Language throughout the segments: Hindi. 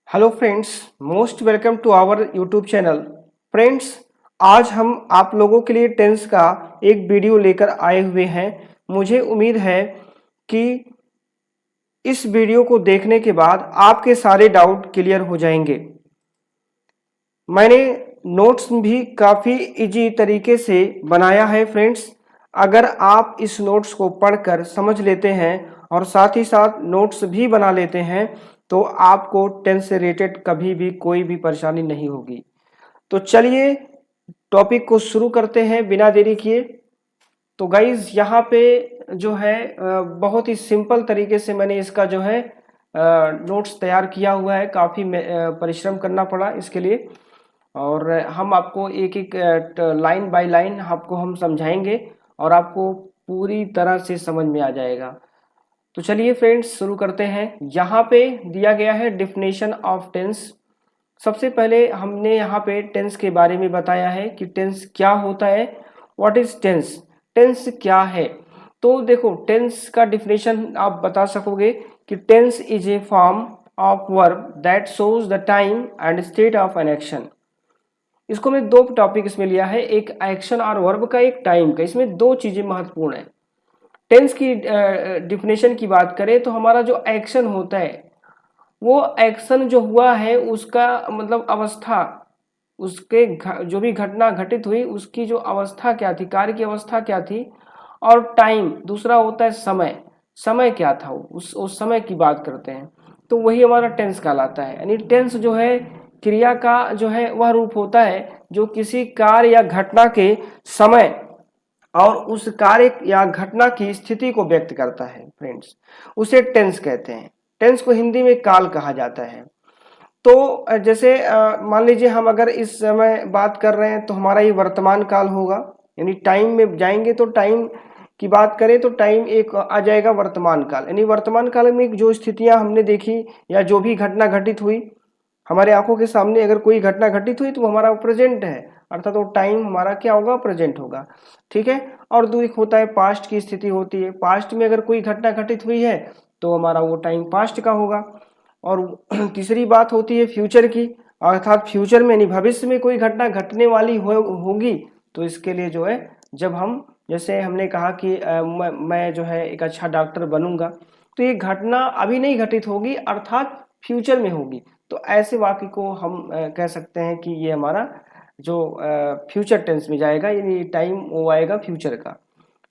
Hello friends, most welcome to our YouTube channel. Friends, आज हम आप लोगों के लिए टेंस का एक वीडियो लेकर आए हुए हैं। मुझे उम्मीद है कि इस वीडियो को देखने के बाद आपके सारे डाउट क्लियर हो जाएंगे। मैंने नोट्स भी काफ़ी इजी तरीके से बनाया है फ्रेंड्स। अगर आप इस नोट्स को पढ़कर समझ लेते हैं और साथ ही साथ नोट्स भी बना लेते हैं तो आपको टेंस से रिलेटेड कभी भी कोई भी परेशानी नहीं होगी। तो चलिए टॉपिक को शुरू करते हैं बिना देरी किए। तो गाइज यहाँ पे जो है बहुत ही सिंपल तरीके से मैंने इसका जो है नोट्स तैयार किया हुआ है। काफ़ी परिश्रम करना पड़ा इसके लिए और हम आपको एक एक लाइन बाय लाइन आपको हम समझाएंगे और आपको पूरी तरह से समझ में आ जाएगा। तो चलिए फ्रेंड्स शुरू करते हैं। यहाँ पे दिया गया है डेफिनेशन ऑफ टेंस। सबसे पहले हमने यहाँ पे टेंस के बारे में बताया है कि टेंस क्या होता है। What is tense? टेंस क्या है? तो देखो, टेंस का डिफिनेशन आप बता सकोगे कि tense is a form of verb that shows the time and state of an action. इसको मैं दो टॉपिक इसमें लिया है, एक एक्शन और वर्ब का, एक टाइम का। इसमें दो चीजें महत्वपूर्ण है। टेंस की डिफिनेशन की बात करें तो हमारा जो एक्शन होता है वो एक्शन जो हुआ है उसका मतलब अवस्था, उसके जो भी घटना घटित हुई उसकी जो अवस्था क्या थी, कार्य की अवस्था क्या थी, और टाइम दूसरा होता है समय। समय क्या था उस समय की बात करते हैं तो वही हमारा टेंस कहलाता है। यानी टेंस जो है क्रिया का जो है वह रूप होता है जो किसी कार्य या घटना के समय और उस कार्य या घटना की स्थिति को व्यक्त करता है फ्रेंड्स, उसे टेंस कहते हैं। टेंस को हिंदी में काल कहा जाता है। तो जैसे मान लीजिए हम अगर इस समय बात कर रहे हैं तो हमारा ये वर्तमान काल होगा। यानी टाइम में जाएंगे तो टाइम की बात करें तो टाइम एक आ जाएगा वर्तमान काल। यानी वर्तमान काल में जो स्थितियां हमने देखी या जो भी घटना घटित हुई हमारे आंखों के सामने, अगर कोई घटना घटित हुई तो वो हमारा प्रेजेंट है, अर्थात वो टाइम हमारा क्या होगा, प्रेजेंट होगा। ठीक है। और दो एक होता है पास्ट की स्थिति होती है। पास्ट में अगर कोई घटना घटित हुई है तो हमारा वो टाइम पास्ट का होगा। और तीसरी बात होती है फ्यूचर की, अर्थात फ्यूचर में यानी भविष्य में कोई घटना घटने वाली होगी तो इसके लिए जो है, जब हम जैसे हमने कहा कि मैं जो है एक अच्छा डॉक्टर बनूंगा, तो ये घटना अभी नहीं घटित होगी अर्थात फ्यूचर में होगी। तो ऐसे वाक्य को हम कह सकते हैं कि ये हमारा जो फ्यूचर टेंस में जाएगा, यानी टाइम वो आएगा फ्यूचर का।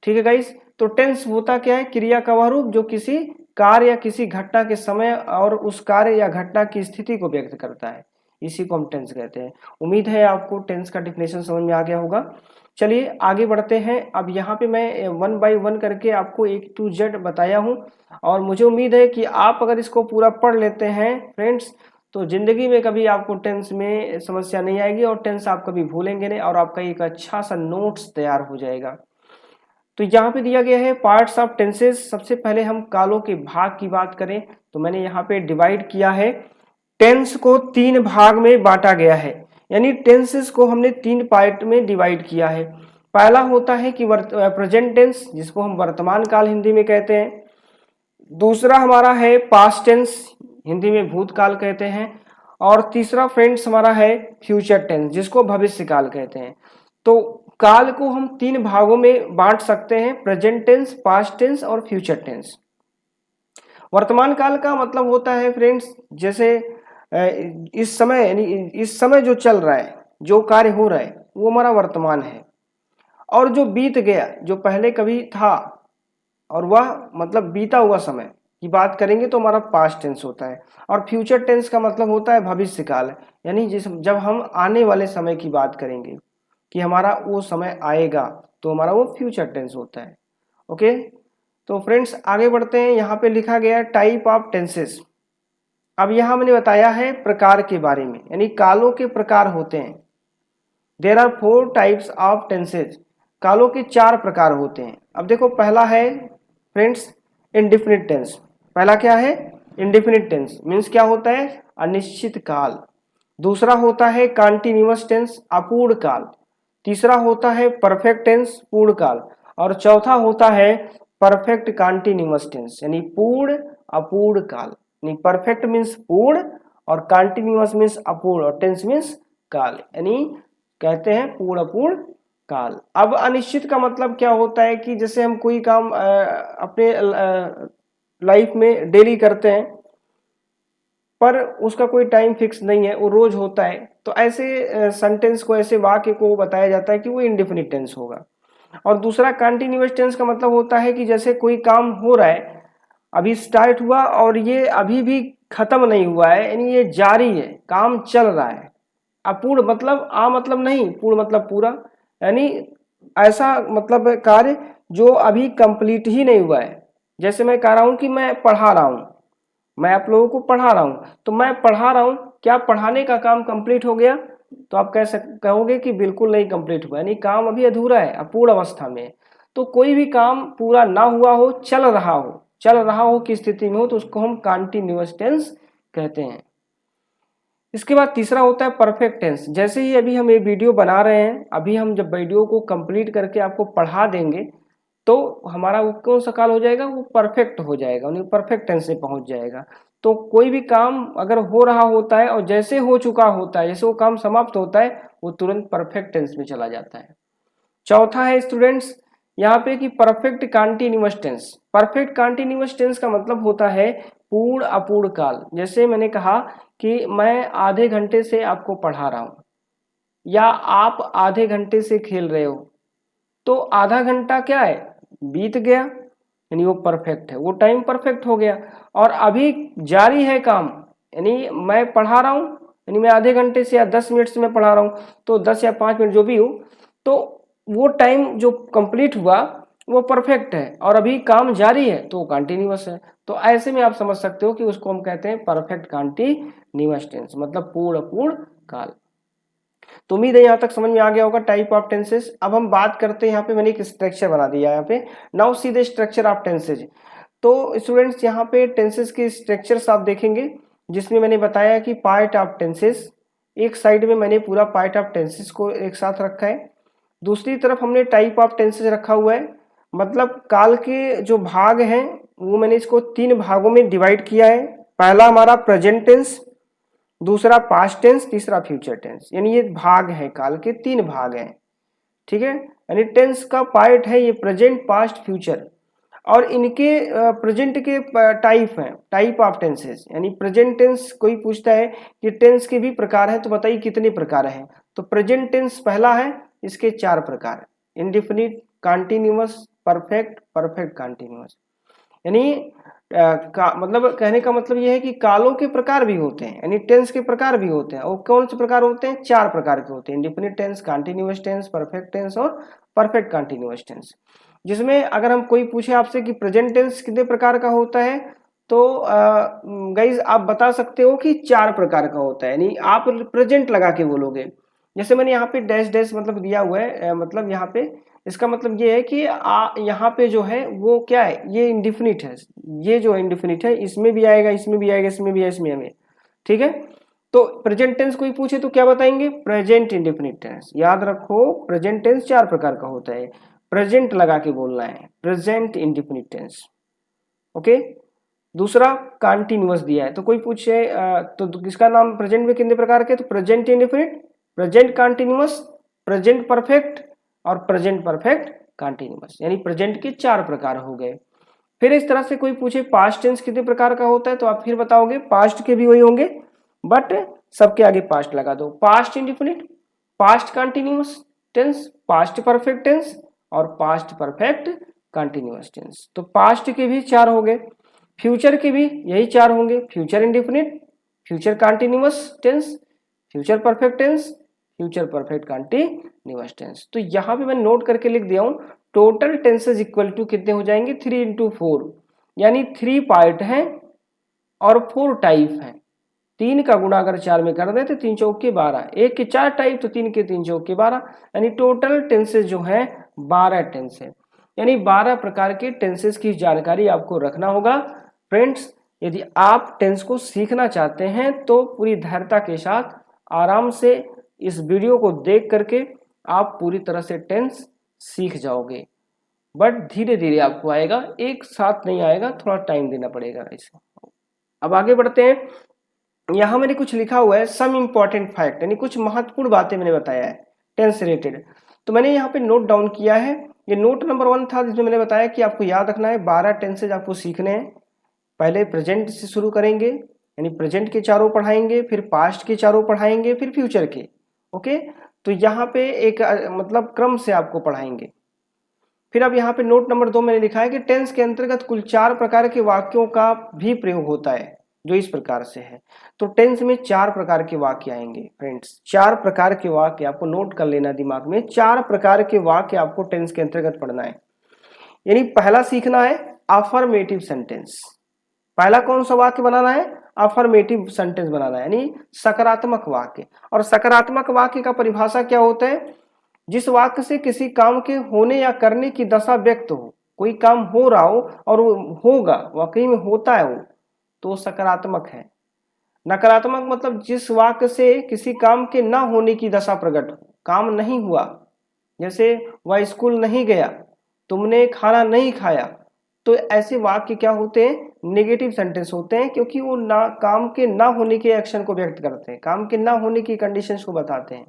ठीक है गाइस। तो टेंस होता क्या है? क्रिया का वह रूप जो किसी कार्य या किसी घटना के समय और उस कार्य या घटना की स्थिति को व्यक्त करता है, इसी को हम टेंस कहते हैं। उम्मीद है आपको टेंस का डिफिनेशन समझ में आ गया होगा। चलिए आगे बढ़ते हैं। अब यहाँ पे मैं वन बाय वन करके आपको एक टू जेड बताया हूँ और मुझे उम्मीद है कि आप अगर इसको पूरा पढ़ लेते हैं फ्रेंड्स तो जिंदगी में कभी आपको टेंस में समस्या नहीं आएगी और टेंस आप कभी भूलेंगे नहीं और आपका एक अच्छा सा नोट्स तैयार हो जाएगा। तो यहाँ पे दिया गया है पार्ट्स ऑफ टेंसेस। सबसे पहले हम कालों के भाग की बात करें तो मैंने यहाँ पे डिवाइड किया है। टेंस को तीन भाग में बांटा गया है, यानी टेंसेस को हमने तीन पार्ट में डिवाइड किया है। पहला होता है कि प्रेजेंट टेंस, जिसको हम वर्तमान काल हिंदी में कहते हैं। दूसरा हमारा है पास्ट टेंस, हिंदी में भूतकाल कहते हैं। और तीसरा फ्रेंड्स हमारा है फ्यूचर टेंस, जिसको भविष्य काल कहते हैं। तो काल को हम तीन भागों में बांट सकते हैं, प्रेजेंट टेंस, पास्ट टेंस और फ्यूचर टेंस। वर्तमान काल का मतलब होता है फ्रेंड्स, जैसे इस समय, यानी इस समय जो चल रहा है, जो कार्य हो रहा है वो हमारा वर्तमान है। और जो बीत गया, जो पहले कभी था और वह मतलब बीता हुआ समय की बात करेंगे तो हमारा पास्ट टेंस होता है। और फ्यूचर टेंस का मतलब होता है भविष्य काल, यानी जब हम आने वाले समय की बात करेंगे कि हमारा वो समय आएगा तो हमारा वो फ्यूचर टेंस होता है। ओके। तो फ्रेंड्स आगे बढ़ते हैं। यहाँ पे लिखा गया है टाइप ऑफ टेंसेस। अब यहाँ मैंने बताया है प्रकार के बारे में, यानी कालों के प्रकार होते हैं। There are four types of tenses. कालों के चार प्रकार होते हैं। अब देखो, पहला है फ्रेंड्स इंडिफिनिट टेंस। पहला क्या है? इंडिफिनिट टेंस मीन्स क्या होता है? अनिश्चित काल। दूसरा होता है कॉन्टिन्यूअस टेंस, अपूर्ण काल। तीसरा होता है परफेक्ट टेंस, पूर्ण काल। और चौथा होता है परफेक्ट कॉन्टिन्यूअस टेंस, यानी पूर्ण अपूर्ण काल। यानी परफेक्ट मीन्स पूर्ण और कंटिन्यूअस मीन्स अपूर्ण और टेंस मीन्स काल, यानी कहते हैं पूर्ण अपूर्ण काल। अब अनिश्चित का मतलब क्या होता है कि जैसे हम कोई काम अपने लाइफ में डेली करते हैं पर उसका कोई टाइम फिक्स नहीं है, वो रोज होता है, तो ऐसे सेंटेंस को, ऐसे वाक्य को बताया जाता है कि वो इंडेफिनिट टेंस होगा। और दूसरा कंटिन्यूअस टेंस का मतलब होता है कि जैसे कोई काम हो रहा है, अभी स्टार्ट हुआ और ये अभी भी खत्म नहीं हुआ है, यानी ये जारी है, काम चल रहा है। अपूर्ण मतलब मतलब नहीं, पूर्ण मतलब पूरा, यानी ऐसा मतलब कार्य जो अभी कंप्लीट ही नहीं हुआ है। जैसे मैं कह रहा हूं कि मैं पढ़ा रहा हूं, मैं आप लोगों को पढ़ा रहा हूं, तो मैं पढ़ा रहा हूं, क्या पढ़ाने का काम कंप्लीट हो गया? तो आप कहोगे कि बिल्कुल नहीं कंप्लीट हुआ, यानी काम अभी अधूरा है, अपूर्ण अवस्था में। तो कोई भी काम पूरा ना हुआ हो, चल रहा हो की स्थिति में हो, तो उसको हम कंटिन्यूअस टेंस कहते हैं। इसके बाद तीसरा होता है परफेक्ट टेंस। जैसे ही अभी हम ये वीडियो बना रहे हैं, अभी हम जब वीडियो को कंप्लीट करके आपको पढ़ा देंगे तो हमारा वो कौन सा काल हो जाएगा? वो परफेक्ट हो जाएगा, यानी परफेक्ट टेंस में पहुंच जाएगा। तो कोई भी काम अगर हो रहा होता है और जैसे हो चुका होता है, जैसे वो काम समाप्त होता है, वो तुरंत परफेक्ट टेंस में चला जाता है। चौथा है स्टूडेंट्स यहाँ पे कि perfect continuous tense. Perfect continuous tense का मतलब होता है पूर्ण अपूर्ण काल। जैसे मैंने कहा कि मैं आधे घंटे से आपको पढ़ा रहा हूं, या आप आधे घंटे से खेल रहे हो, तो आधा घंटा क्या है? बीत गया, यानी वो परफेक्ट है, वो टाइम परफेक्ट हो गया। और अभी जारी है काम, यानी मैं पढ़ा रहा हूं, यानी मैं आधे घंटे से या 10 मिनट से मैं पढ़ा रहा हूं, तो 10 या 5 मिनट जो भी हो, तो वो टाइम जो कंप्लीट हुआ वो परफेक्ट है, और अभी काम जारी है तो वो कंटिन्यूअस है। तो ऐसे में आप समझ सकते हो कि उसको हम कहते हैं परफेक्ट कंटिन्यूअस टेंस, मतलब पूर्ण अपूर्ण काल। तो उम्मीद है यहाँ तक समझ में आ गया होगा टाइप ऑफ टेंसेस। अब हम बात करते हैं, यहाँ पे मैंने एक स्ट्रक्चर बना दिया है यहाँ पे, now see the structure of tenses. तो स्टूडेंट्स यहाँ पे टेंसेस के स्ट्रक्चर्स आप देखेंगे, जिसमें मैंने बताया कि पार्ट ऑफ टेंसेस, एक साइड में मैंने पूरा पार्ट ऑफ टेंसेस को एक साथ रखा है, दूसरी तरफ हमने टाइप ऑफ टेंसेस रखा हुआ है। मतलब काल के जो भाग हैं वो मैंने इसको 3 भागों में डिवाइड किया है। पहला हमारा प्रेजेंट टेंस, दूसरा पास्ट टेंस, तीसरा फ्यूचर टेंस, यानी ये भाग है, काल के 3 भाग हैं, ठीक है। यानी टेंस का पार्ट है ये प्रेजेंट, पास्ट, फ्यूचर, और इनके प्रेजेंट के टाइप हैं, टाइप ऑफ टेंसेस। यानी प्रेजेंट टेंस कोई पूछता है कि टेंस के भी प्रकार हैं, तो बताइए कितने प्रकार हैं? तो प्रेजेंट टेंस पहला है, इसके 4 प्रकार: indefinite, continuous, perfect, perfect continuous. यानी मतलब कहने का मतलब यह है कि कालों के प्रकार भी होते हैं, यानी टेंस के प्रकार भी होते हैं। और कौन से प्रकार होते हैं? 4 प्रकार के होते हैं: indefinite tense, continuous tense, perfect tense और परफेक्ट कंटीन्यूअस टेंस। जिसमें अगर हम कोई पूछे आपसे कि प्रेजेंट टेंस कितने प्रकार का होता है, तो गाइज आप बता सकते हो कि 4 प्रकार का होता है, यानी आप प्रेजेंट लगा के बोलोगे। जैसे मैंने यहाँ पे डैश डैश मतलब दिया हुआ है, मतलब यहाँ पे इसका मतलब ये है कि यहाँ पे जो है वो क्या है, ये इंडिफिनिट है, ये जो इंडिफिनिट है इसमें भी आएगा, इसमें भी आएगा, इसमें भी है, इसमें हमें, ठीक है। तो प्रेजेंट टेंस कोई पूछे तो क्या बताएंगे? Present indefinite tense. याद रखो प्रेजेंट टेंस 4 प्रकार का होता है, प्रेजेंट लगा के बोलना है, प्रेजेंट इंडेफिनिट टेंस, ओके। दूसरा कंटीन्यूअस दिया है, तो कोई पूछे तो किसका नाम प्रेजेंट में कितने प्रकार के? तो present indefinite, present continuous, present perfect और प्रेजेंट परफेक्ट कंटीन्यूअस, यानी प्रेजेंट के 4 प्रकार हो गए। फिर इस तरह से कोई पूछे पास्ट टेंस कितने प्रकार का होता है, तो आप फिर बताओगे पास्ट के भी वही होंगे, बट सबके आगे पास्ट लगा दो। Past indefinite, past continuous tense, past perfect tense और पास्ट परफेक्ट कंटीन्यूअस टेंस। तो पास्ट के भी 4 हो गए, फ्यूचर के भी यही 4 होंगे: future indefinite, future continuous tense, future perfect tense, future perfect continuous tense. तो यहाँ पे मैं नोट करके लिख दिया हूँ, टोटल टेंसेज इक्वल टू कितने हो जाएंगे? 3 into 4, यानी 3 पार्ट हैं और 4 टाइप हैं। 3 का गुणा अगर 4 में कर दें तो 3 चौके 12, 1 के 4 टाइप तो 3 के 3 चौके 12, यानी टोटल टेंसेज जो है 12 टेंस है। यानी 12 प्रकार के टेंसेज की जानकारी आपको रखना होगा। फ्रेंड्स, यदि आप टेंस को सीखना चाहते हैं तो पूरी धैर्यता के साथ आराम से इस वीडियो को देख करके आप पूरी तरह से टेंस सीख जाओगे, बट धीरे धीरे आपको आएगा, एक साथ नहीं आएगा, थोड़ा टाइम देना पड़ेगा इसे। अब आगे बढ़ते हैं। यहाँ मैंने कुछ लिखा हुआ है सम इम्पॉर्टेंट फैक्ट, यानी कुछ महत्वपूर्ण बातें मैंने बताया है टेंस रिलेटेड। तो मैंने यहाँ पे नोट डाउन किया है। ये नोट नंबर 1 था जिसमें मैंने बताया कि आपको याद रखना है 12 टेंसेज आपको सीखने हैं। पहले प्रेजेंट से शुरू करेंगे, यानी प्रेजेंट के चारों पढ़ाएंगे, फिर पास्ट के चारों पढ़ाएंगे, फिर फ्यूचर के। ओके, तो यहाँ पे एक मतलब क्रम से आपको पढ़ाएंगे। फिर अब यहाँ पे नोट नंबर 2 मैंने लिखा है कि टेंस के अंतर्गत कुल 4 प्रकार के वाक्यों का भी प्रयोग होता है, जो इस प्रकार से है। तो टेंस में 4 प्रकार के वाक्य आएंगे फ्रेंड्स, 4 प्रकार के वाक्य आपको नोट कर लेना दिमाग में। 4 प्रकार के वाक्य आपको टेंस के अंतर्गत पढ़ना है। यानी पहला सीखना है अफर्मेटिव सेंटेंस। पहला कौन सा वाक्य बनाना है? अफर्मेटिव सेंटेंस बनाना है, यानी सकारात्मक वाक्य। और सकारात्मक वाक्य का परिभाषा क्या होता है? जिस वाक्य से किसी काम के होने या करने की दशा व्यक्त हो, कोई काम हो रहा हो और वो होगा, वाकई में होता है वो, तो सकारात्मक है। नकारात्मक मतलब जिस वाक्य से किसी काम के ना होने की दशा प्रकट हो, काम नहीं हुआ, जैसे वह स्कूल नहीं गया, तुमने खाना नहीं खाया, तो ऐसे वाक्य क्या होते हैं? नेगेटिव सेंटेंस होते हैं, क्योंकि वो ना काम के ना होने के एक्शन को व्यक्त करते हैं, काम के ना होने की कंडीशंस को बताते हैं।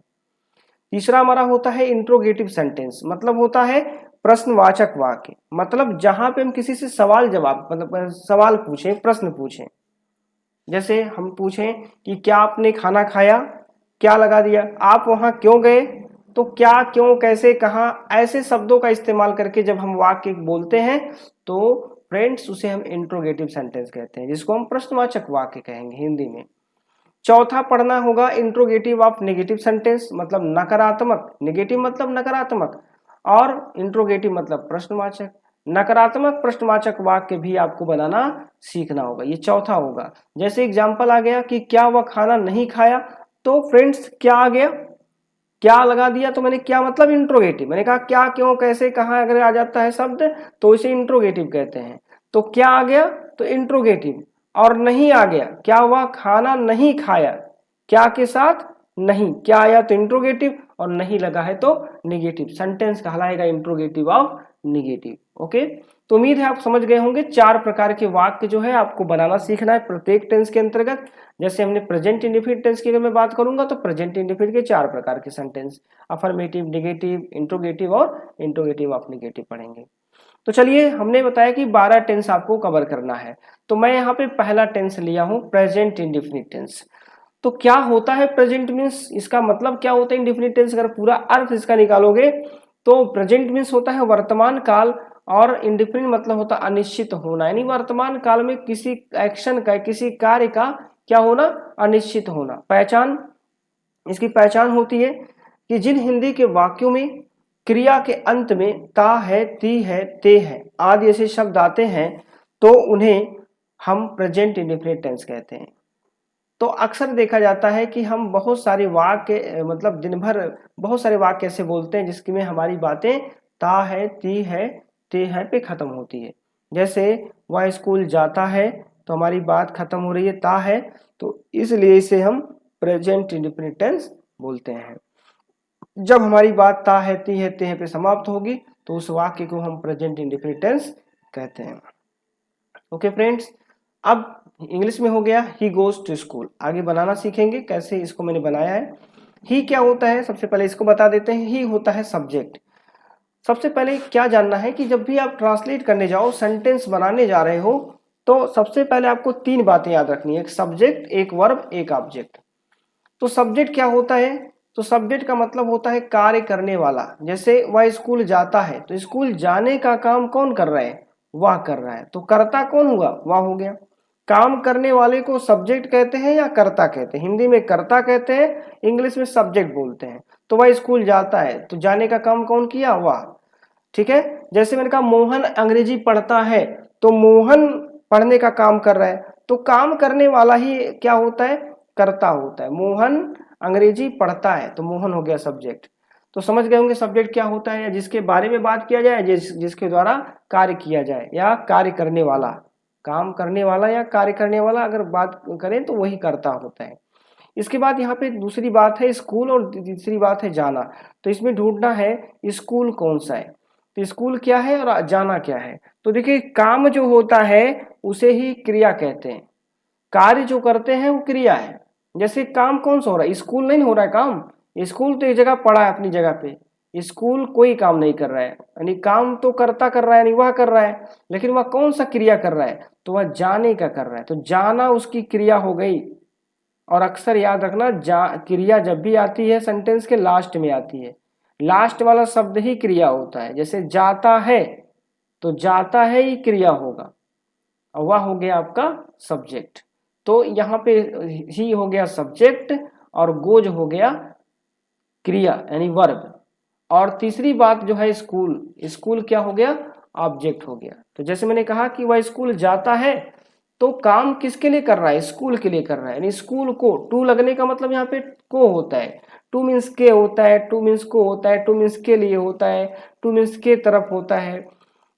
तीसरा हमारा होता है इंट्रोगेटिव सेंटेंस, मतलब होता है प्रश्नवाचक वाक्य। मतलब जहां पे हम किसी से सवाल जवाब, मतलब सवाल पूछें, प्रश्न पूछें। जैसे हम पूछें कि क्या आपने खाना खाया, क्या लगा दिया, आप वहां क्यों गए, तो क्या, क्यों, कैसे, कहां, ऐसे शब्दों का इस्तेमाल करके जब हम वाक्य बोलते हैं तो फ्रेंड्स उसे हम इंट्रोगेटिव सेंटेंस कहते हैं, जिसको हम प्रश्नवाचक वाक्य कहेंगे हिंदी में। चौथा पढ़ना होगा इंट्रोगेटिव ऑफ नेगेटिव सेंटेंस, मतलब नकारात्मक, नेगेटिव मतलब नकारात्मक, और इंट्रोगेटिव मतलब प्रश्नवाचक। नकारात्मक प्रश्नवाचक वाक्य भी आपको बनाना सीखना होगा, ये चौथा होगा। जैसे एग्जांपल आ गया कि क्या वह खाना नहीं खाया, तो फ्रेंड्स क्या आ गया? क्या लगा दिया, तो मैंने क्या मतलब इंट्रोगेटिव, मैंने कहा क्या, क्यों, कैसे, कहां अगर आ जाता है शब्द तो इसे इंट्रोगेटिव कहते हैं। तो क्या आ गया तो इंट्रोगेटिव, और नहीं आ गया, क्या हुआ, खाना नहीं खाया, क्या के साथ नहीं, क्या आया तो इंट्रोगेटिव, और नहीं लगा है तो निगेटिव, सेंटेंस कहलाएगा इंट्रोगेटिव ऑफ निगेटिव। ओके, तो उम्मीद है आप समझ गए होंगे। 4 प्रकार के वाक्य जो है आपको बनाना सीखना है प्रत्येक टेंस के अंतर्गत। जैसे हमने प्रेजेंट इंडेफिनिट टेंस की अगर मैं बात करूंगा तो प्रेजेंट इंडेफिनिट के 4 प्रकार के सेंटेंस, अफर्मेटिव, नेगेटिव, इंट्रोगेटिव और इंट्रोगेटिव ऑफ नेगेटिव पढ़ेंगे। तो चलिए, हमने बताया कि 12 टेंस आपको कवर करना है। तो मैं यहाँ पे पहला टेंस लिया हूँ प्रेजेंट इंडेफिनिट टेंस। तो क्या होता है प्रेजेंट मीन्स, इसका मतलब क्या होता है इंडेफिनिट टेंस, अगर पूरा अर्थ इसका निकालोगे तो प्रेजेंट मीन्स होता है वर्तमान काल, और इंडेफिनिट मतलब होता है अनिश्चित होना, यानी वर्तमान काल में किसी एक्शन का, किसी कार्य का क्या होना, अनिश्चित होना। पहचान, इसकी पहचान होती है कि जिन हिंदी के वाक्यों में क्रिया के अंत में ता है, ती है, ते है आदि ऐसे शब्द आते हैं तो उन्हें हम प्रेजेंट इंडेफिनिट टेंस कहते हैं। तो अक्सर देखा जाता है कि हम बहुत सारे वाक्य, मतलब दिन भर बहुत सारे वाक्य ऐसे बोलते हैं जिसकी में हमारी बातें ता है, ती है, ते है पे खत्म होती है। जैसे वह स्कूल जाता है, तो हमारी बात खत्म हो रही है ता है, तो इसलिए इसे हम प्रेजेंट इंडेफिनिट टेंस बोलते हैं। जब हमारी बात ता है, ती है, ते है पे समाप्त होगी तो उस वाक्य को हम प्रेजेंट इंडेफिनिट टेंस कहते हैं। ओके फ्रेंड्स, अब इंग्लिश में हो गया ही गोज टू स्कूल। आगे बनाना सीखेंगे कैसे इसको मैंने बनाया है। ही क्या होता है, सबसे पहले इसको बता देते हैं। ही होता है सब्जेक्ट। सबसे पहले क्या जानना है कि जब भी आप ट्रांसलेट करने जाओ, सेंटेंस बनाने जा रहे हो, तो सबसे पहले आपको 3 बातें याद रखनी है, एक सब्जेक्ट, एक वर्ब, एक ऑब्जेक्ट। तो सब्जेक्ट क्या होता है, तो सब्जेक्ट का मतलब होता है कार्य करने वाला। जैसे वह स्कूल जाता है, तो स्कूल जाने का काम कौन कर रहा है, वह कर रहा है, तो कर्ता कौन हुआ, वह हो गया। काम करने वाले को सब्जेक्ट कहते हैं या कर्ता कहते हैं? हिंदी में कर्ता कहते हैं, इंग्लिश में सब्जेक्ट बोलते हैं। तो वह स्कूल जाता है, तो जाने का काम कौन किया, वह। ठीक है, जैसे मैंने कहा मोहन अंग्रेजी पढ़ता है, तो मोहन पढ़ने का काम कर रहा है, तो काम करने वाला ही क्या होता है, कर्ता होता है। मोहन अंग्रेजी पढ़ता है, तो मोहन हो गया सब्जेक्ट। तो समझ गए होंगे सब्जेक्ट क्या होता है, या जिसके बारे में बात किया जाए, जिसके द्वारा कार्य किया जाए, या कार्य करने वाला, काम करने वाला या कार्य करने वाला अगर बात करें तो वही कर्ता होता है। इसके बाद यहाँ पे दूसरी बात है स्कूल, और तीसरी बात है जाना। तो इसमें ढूंढना है स्कूल कौन सा है, तो स्कूल क्या है और जाना क्या है। तो देखिए, काम जो होता है उसे ही क्रिया कहते हैं। कार्य जो करते हैं वो क्रिया है। जैसे काम कौन सा हो रहा है, स्कूल नहीं हो रहा है काम, स्कूल तो एक जगह पड़ा है अपनी जगह पे, स्कूल कोई काम नहीं कर रहा है, यानी काम तो करता कर रहा है, यानी वह कर रहा है, लेकिन वह कौन सा क्रिया कर रहा है, तो वह जाने का कर रहा है, तो जाना उसकी क्रिया हो गई। और अक्सर याद रखना क्रिया जब भी आती है सेंटेंस के लास्ट में आती है, लास्ट वाला शब्द ही क्रिया होता है। जैसे जाता है, तो जाता है ही क्रिया होगा, और वह हो गया आपका सब्जेक्ट। तो यहाँ पे ही हो गया सब्जेक्ट और गोज हो गया क्रिया यानी वर्ब। और तीसरी बात जो है स्कूल, स्कूल क्या हो गया, ऑब्जेक्ट हो गया। तो जैसे मैंने कहा कि वह स्कूल जाता है, तो काम किसके लिए कर रहा है, स्कूल के लिए कर रहा है, यानी स्कूल को, टू लगने का मतलब यहाँ पे को होता है, टू मीन्स के होता है, टू मीन्स को होता है, टू मीन्स के लिए होता है, टू मीन्स के तरफ होता है।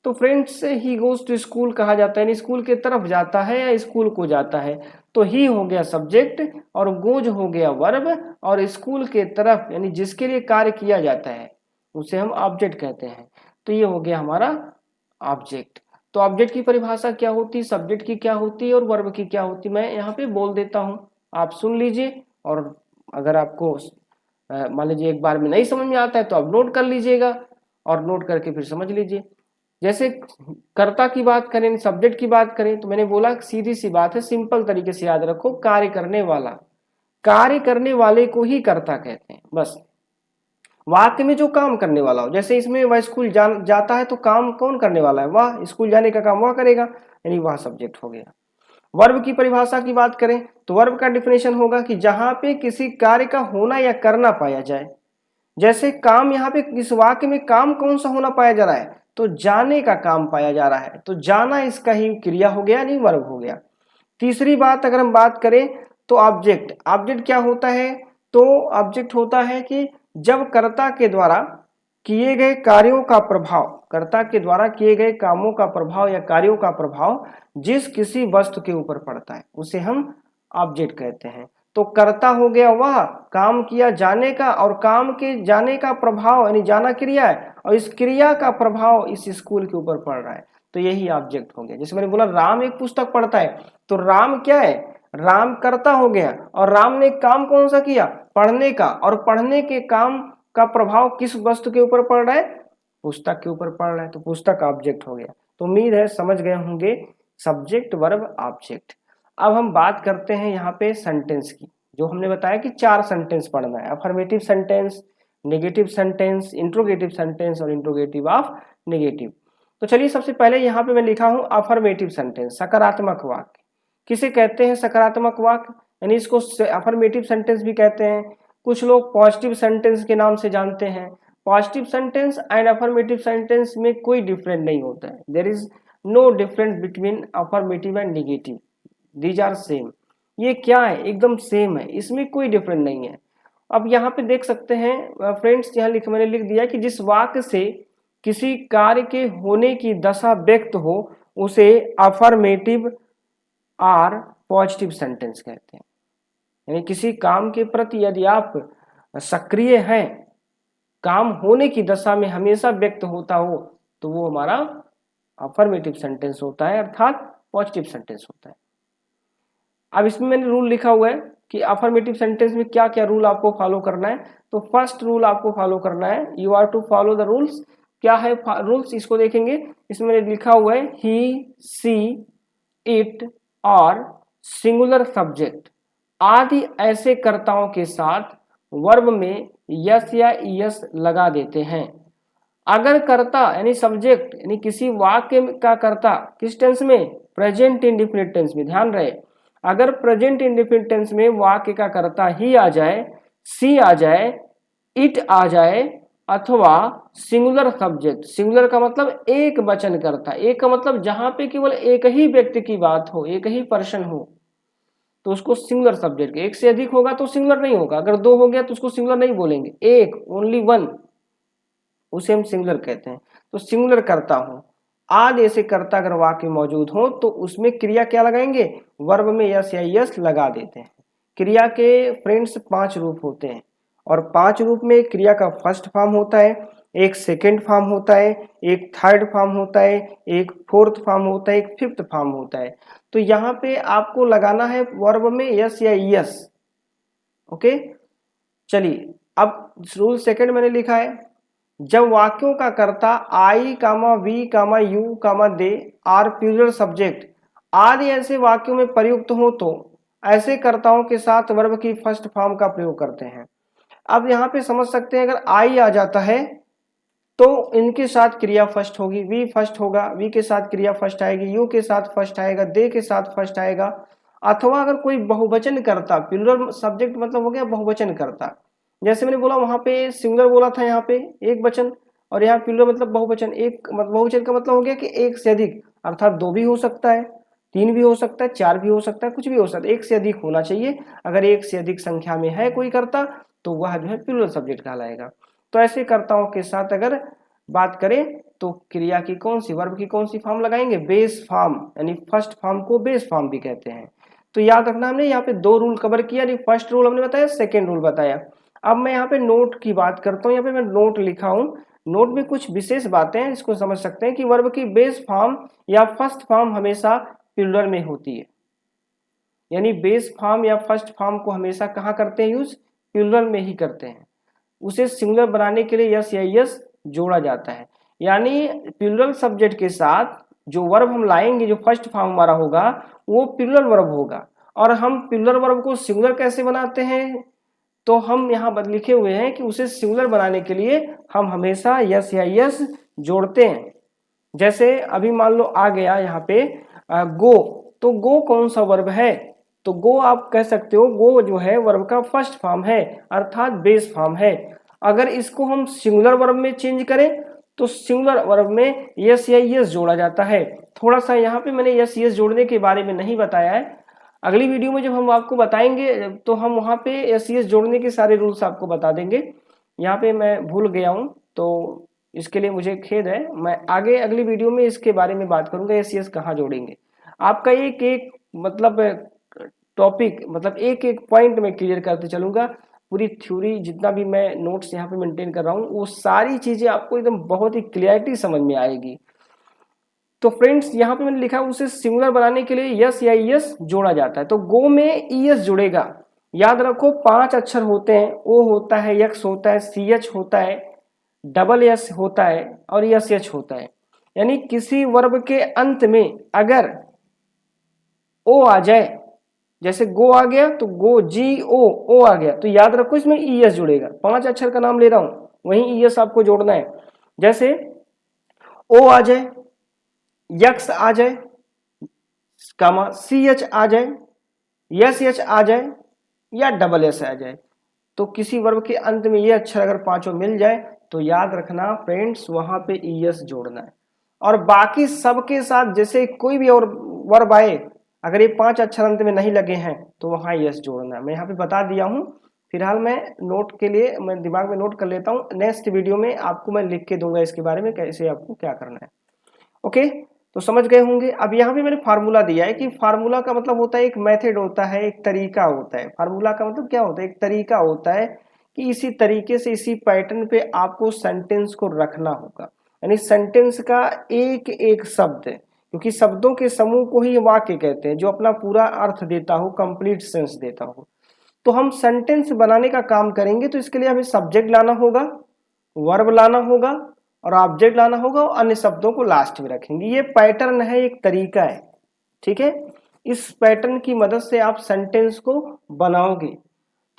तो friends he goes to school कहा जाता है, यानी स्कूल के तरफ जाता है या स्कूल को जाता है। तो ही हो गया सब्जेक्ट और गोज हो गया वर्ब, और स्कूल के तरफ यानी जिसके लिए कार्य किया जाता है उसे हम ऑब्जेक्ट कहते हैं। तो ये हो गया हमारा ऑब्जेक्ट। तो ऑब्जेक्ट की परिभाषा क्या होती है, सब्जेक्ट की क्या होती है और वर्ब की क्या होती है, मैं यहाँ पे बोल देता हूँ, आप सुन लीजिए। और अगर आपको मान लीजिए एक बार में नहीं समझ में आता है तो आप नोट कर लीजिएगा, और नोट करके फिर समझ लीजिए। जैसे कर्ता की बात करें, सब्जेक्ट की बात करें, तो मैंने बोला सीधी सी बात है, सिंपल तरीके से याद रखो, कार्य करने वाला, कार्य करने वाले को ही कर्ता कहते हैं बस। वाक्य में जो काम करने वाला हो, जैसे इसमें वह स्कूल जाता है, तो काम कौन करने वाला है, वह, स्कूल जाने का काम वह करेगा, यानी वह सब्जेक्ट हो गया। वर्ब की परिभाषा की बात करें तो वर्ब का डिफिनेशन होगा कि जहां पे किसी कार्य का होना या करना पाया जाए। जैसे काम, यहाँ पे इस वाक्य में काम कौन सा होना पाया जा रहा है, तो जाने का काम पाया जा रहा है, तो जाना इसका ही क्रिया हो गया, नहीं वर्ब हो गया। तीसरी बात अगर हम बात करें तो ऑब्जेक्ट, ऑब्जेक्ट क्या होता है, तो ऑब्जेक्ट होता है कि जब कर्ता के द्वारा किए गए कार्यों का प्रभाव, कर्ता के द्वारा किए गए कामों का प्रभाव या कार्यों का प्रभाव जिस किसी वस्तु के ऊपर पड़ता है उसे हम ऑब्जेक्ट कहते हैं। तो कर्ता हो गया वह काम किया जाने का, और काम के जाने का प्रभाव यानी जाना क्रिया है, और इस क्रिया का प्रभाव इस स्कूल के ऊपर पड़ रहा है, तो यही ऑब्जेक्ट हो गया। जैसे मैंने बोला राम एक पुस्तक पढ़ता है, तो राम क्या है, राम कर्ता हो गया, और राम ने काम कौन सा किया, पढ़ने का, और पढ़ने के काम का प्रभाव किस वस्तु के ऊपर पड़ रहा है, पुस्तक के ऊपर पड़ रहा है, तो पुस्तक ऑब्जेक्ट हो गया। तो उम्मीद है समझ गए होंगे सब्जेक्ट वर्ब ऑब्जेक्ट। अब हम बात करते हैं यहाँ पे सेंटेंस की, जो हमने बताया कि 4 सेंटेंस पढ़ना है, affirmative sentence, negative sentence, interrogative sentence और इंट्रोगेटिव ऑफ नेगेटिव। तो चलिए सबसे पहले यहाँ पे मैं लिखा हूँ अफर्मेटिव सेंटेंस, सकारात्मक वाक्य। किसे कहते हैं सकारात्मक वाक्य, यानी इसको अफर्मेटिव सेंटेंस भी कहते हैं, कुछ लोग पॉजिटिव सेंटेंस के नाम से जानते हैं। Positive sentence and affirmative sentence में कोई डिफरेंस नहीं होता है, there is no difference between affirmative and negative, these are same. ये क्या है, एकदम सेम है, इसमें कोई डिफरेंस नहीं है। अब यहाँ पे देख सकते हैं फ्रेंड्स, यहाँ मैंने लिख दिया कि जिस वाक्य से किसी कार्य के होने की दशा व्यक्त हो उसे अफर्मेटिव और पॉजिटिव सेंटेंस कहते हैं। यानी किसी काम के प्रति यदि आप सक्रिय हैं, काम होने की दशा में हमेशा व्यक्त होता हो, तो वो हमारा अफर्मेटिव सेंटेंस होता है, अर्थात पॉजिटिव सेंटेंस होता है। अब इसमें मैंने रूल लिखा हुआ है कि अफर्मेटिव सेंटेंस में क्या क्या रूल आपको फॉलो करना है। तो फर्स्ट रूल आपको फॉलो करना है, you are to follow the rules. क्या है रूल्स, इसको देखेंगे। इसमें मैंने लिखा हुआ है ही, सी, इट और सिंगुलर सब्जेक्ट आदि ऐसे कर्ताओं के साथ वर्ब में यस या ईएस लगा देते हैं। अगर कर्ता यानी सब्जेक्ट यानी किसी वाक्य का कर्ता किस टेंस में, प्रेजेंट इंडेफिनिट टेंस में, ध्यान रहे, अगर प्रेजेंट इंडेफिनिट टेंस में वाक्य का कर्ता ही आ जाए, सी आ जाए, इट आ जाए, अथवा सिंगुलर सब्जेक्ट, सिंगुलर का मतलब एक वचन कर्ता, एक का मतलब जहां पे केवल एक ही व्यक्ति की बात हो, एक ही पर्सन हो, तो उसको सिंगुलर सब्जेक्ट। एक से अधिक होगा तो सिंगुलर नहीं होगा, अगर 2 हो गया तो उसको सिंगुलर नहीं बोलेंगे, एक, ओनली 1, उसे हम सिंगुलर कहते हैं। तो सिंगुलर करता हूं, आदि ऐसे कर्ता अगर वाक्य मौजूद हो तो उसमें क्रिया क्या लगाएंगे, वर्ब में यस या यस लगा देते हैं। क्रिया के फ्रेंड्स 5 रूप होते हैं, और 5 रूप में क्रिया का फर्स्ट फॉर्म होता है एक सेकेंड फॉर्म होता है, एक थर्ड फॉर्म होता है, एक फोर्थ फॉर्म होता है, एक फिफ्थ फॉर्म होता है। तो यहाँ पे आपको लगाना है वर्ब में यस या यस। ओके, चलिए अब रूल सेकेंड मैंने लिखा है, जब वाक्यों का कर्ता I comma we comma you comma they are plural subject आदि ऐसे वाक्यों में प्रयुक्त हो तो ऐसे कर्ताओं के साथ वर्ब की फर्स्ट फॉर्म का प्रयोग करते हैं। अब यहाँ पे समझ सकते हैं, अगर आई आ जाता है तो इनके साथ क्रिया फर्स्ट होगी, वी फर्स्ट होगा, वी के साथ क्रिया फर्स्ट आएगी, यू के साथ फर्स्ट आएगा, दे के साथ फर्स्ट आएगा। अथवा अगर कोई बहुवचन करता, प्लूरल सब्जेक्ट मतलब हो गया बहुवचन करता, जैसे मैंने बोला वहां पे सिंगुलर बोला था, यहाँ पे एक वचन, और यहाँ प्लूरल मतलब बहुवचन। एक बहुवचन का मतलब हो गया कि एक से अधिक, अर्थात दो भी हो सकता है, तीन भी हो सकता है, चार भी हो सकता है, कुछ भी हो सकता है, एक से अधिक होना चाहिए। अगर एक से अधिक संख्या में है कोई कर्ता तो वह जो है प्लूरल सब्जेक्ट कहलाएगा। तो ऐसे कर्ताओं के साथ अगर बात करें तो क्रिया की कौन सी, वर्ब की कौन सी फॉर्म लगाएंगे, बेस फॉर्म, यानी फर्स्ट फॉर्म को बेस फॉर्म भी कहते हैं। तो याद रखना, हमने यहाँ पे दो रूल कवर किया, फर्स्ट रूल हमने बताया, सेकेंड रूल बताया। अब मैं यहाँ पे नोट की बात करता हूँ, यहाँ पे मैं नोट लिखा हूँ, नोट में कुछ विशेष बातें हैं, इसको समझ सकते हैं कि वर्ब की बेस फॉर्म या फर्स्ट फॉर्म हमेशा प्लूरल में होती है, यानी बेस फॉर्म या फर्स्ट फॉर्म को हमेशा कहाँ करते हैं यूज, प्लूरल में ही करते हैं। उसे सिंगुलर बनाने के लिए यस या यस जोड़ा जाता है, यानी प्लूरल सब्जेक्ट के साथ जो वर्ब हम लाएंगे, जो फर्स्ट फॉर्म हमारा होगा वो प्लूरल वर्ब होगा। और हम प्लूरल वर्ब को सिंगुलर कैसे बनाते हैं, तो हम यहाँ लिखे हुए हैं कि उसे सिंगुलर बनाने के लिए हम हमेशा यस या यस जोड़ते हैं। जैसे अभी मान लो आ गया यहाँ पे गो, तो गो कौन सा वर्ब है, तो गो आप कह सकते हो गो जो है वर्ब का फर्स्ट फॉर्म है, अर्थात बेस फॉर्म है। अगर इसको हम सिंगुलर वर्ब में चेंज करें तो सिंगुलर वर्ब में यस या यस जोड़ा जाता है। थोड़ा सा यहाँ पे मैंने यस यस जोड़ने के बारे में नहीं बताया है, अगली वीडियो में जब हम आपको बताएंगे तो हम वहाँ पे यस यस जोड़ने के सारे रूल्स आपको बता देंगे। यहाँ पे मैं भूल गया हूँ तो इसके लिए मुझे खेद है, मैं आगे अगली वीडियो में इसके बारे में बात करूंगा, यस यस कहाँ जोड़ेंगे। आपका एक एक मतलब टॉपिक, मतलब एक एक पॉइंट में क्लियर करते चलूंगा, पूरी थ्योरी जितना भी मैं नोट्स यहाँ पे मेंटेन कर रहा हूँ वो सारी चीजें आपको एकदम बहुत ही क्लियरिटी समझ में आएगी। तो फ्रेंड्स यहाँ पे मैंने लिखा उसे सिंगुलर बनाने के लिए यस या यस जोड़ा जाता है, तो गो में ईएस जुड़ेगा। याद रखो 5 अक्षर होते हैं, ओ होता है, यक्स होता है, सी एच होता है, डबल एस होता है और यस एच होता है। यानी किसी वर्ब के अंत में अगर ओ आ जाए, जैसे गो आ गया तो गो जी ओ आ गया, तो याद रखो इसमें ई एस जुड़ेगा। 5 अक्षर का नाम ले रहा हूं, वहीं ई एस आपको जोड़ना है। जैसे ओ आ जाए, यक्स आ जाए, कामा सी एच आ जाए, यस एच आ जाए या डबल एस आ जाए, तो किसी वर्ब के अंत में ये अक्षर अगर पांचों मिल जाए तो याद रखना फ्रेंड्स वहां पे ई एस जोड़ना है। और बाकी सबके साथ जैसे कोई भी और वर्ब आए, अगर ये 5 अक्षर अंत में नहीं लगे हैं तो वहां यस जोड़ना है। मैं यहाँ पे बता दिया हूँ, फिलहाल मैं नोट के लिए मैं दिमाग में नोट कर लेता हूँ, नेक्स्ट वीडियो में आपको मैं लिख के दूंगा इसके बारे में कैसे आपको क्या करना है। ओके, तो समझ गए होंगे। अब यहाँ पे मैंने फार्मूला दिया है कि फार्मूला का मतलब होता है एक मेथड होता है, एक तरीका होता है। फार्मूला का मतलब क्या होता है, एक तरीका होता है कि इसी तरीके से इसी पैटर्न पे आपको सेंटेंस को रखना होगा, यानी सेंटेंस का एक एक शब्द, क्योंकि शब्दों के समूह को ही वाक्य कहते हैं जो अपना पूरा अर्थ देता हो, कंप्लीट सेंस देता हो। तो हम सेंटेंस बनाने का काम करेंगे तो इसके लिए हमें सब्जेक्ट लाना होगा, वर्ब लाना होगा और ऑब्जेक्ट लाना होगा और अन्य शब्दों को लास्ट में रखेंगे। ये पैटर्न है, एक तरीका है, ठीक है। इस पैटर्न की मदद से आप सेंटेंस को बनाओगे।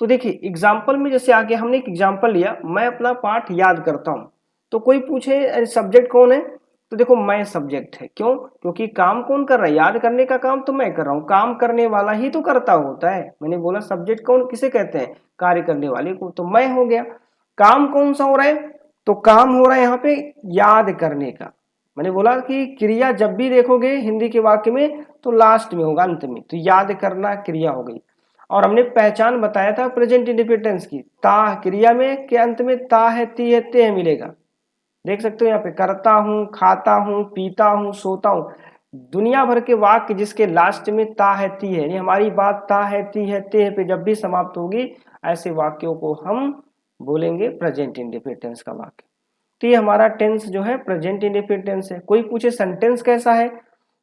तो देखिए एग्जाम्पल में जैसे आगे हमने एक एग्जाम्पल लिया, मैं अपना पाठ याद करता हूं, तो कोई पूछे सब्जेक्ट कौन है, तो देखो मैं सब्जेक्ट है। क्यों, क्योंकि काम कौन कर रहा है, याद करने का काम तो मैं कर रहा हूं, काम करने वाला ही तो करता होता है। मैंने बोला सब्जेक्ट कौन किसे कहते हैं, कार्य करने वाले को, तो मैं हो गया। काम कौन सा हो रहा है, तो काम हो रहा है यहाँ पे याद करने का। मैंने बोला कि क्रिया जब भी देखोगे हिंदी के वाक्य में तो लास्ट में होगा, अंत में, तो याद करना क्रिया हो गई। और हमने पहचान बताया था प्रेजेंट इंडिफिनिट टेंस की, ता क्रिया में के अंत में ता है, ती है, ते है मिलेगा। देख सकते हो यहाँ पे करता हूं, खाता हूं, पीता हूं, सोता हूं, दुनिया भर के वाक्य जिसके लास्ट में ता है, ती है, यानी हमारी बात ता है, ती है, ते है पे जब भी समाप्त होगी ऐसे वाक्यों को हम बोलेंगे प्रेजेंट इंडिफिनिट टेंस का वाक्य। तो ये हमारा टेंस जो है प्रेजेंट इंडेफिनिट टेंस है। कोई पूछे सेंटेंस कैसा है,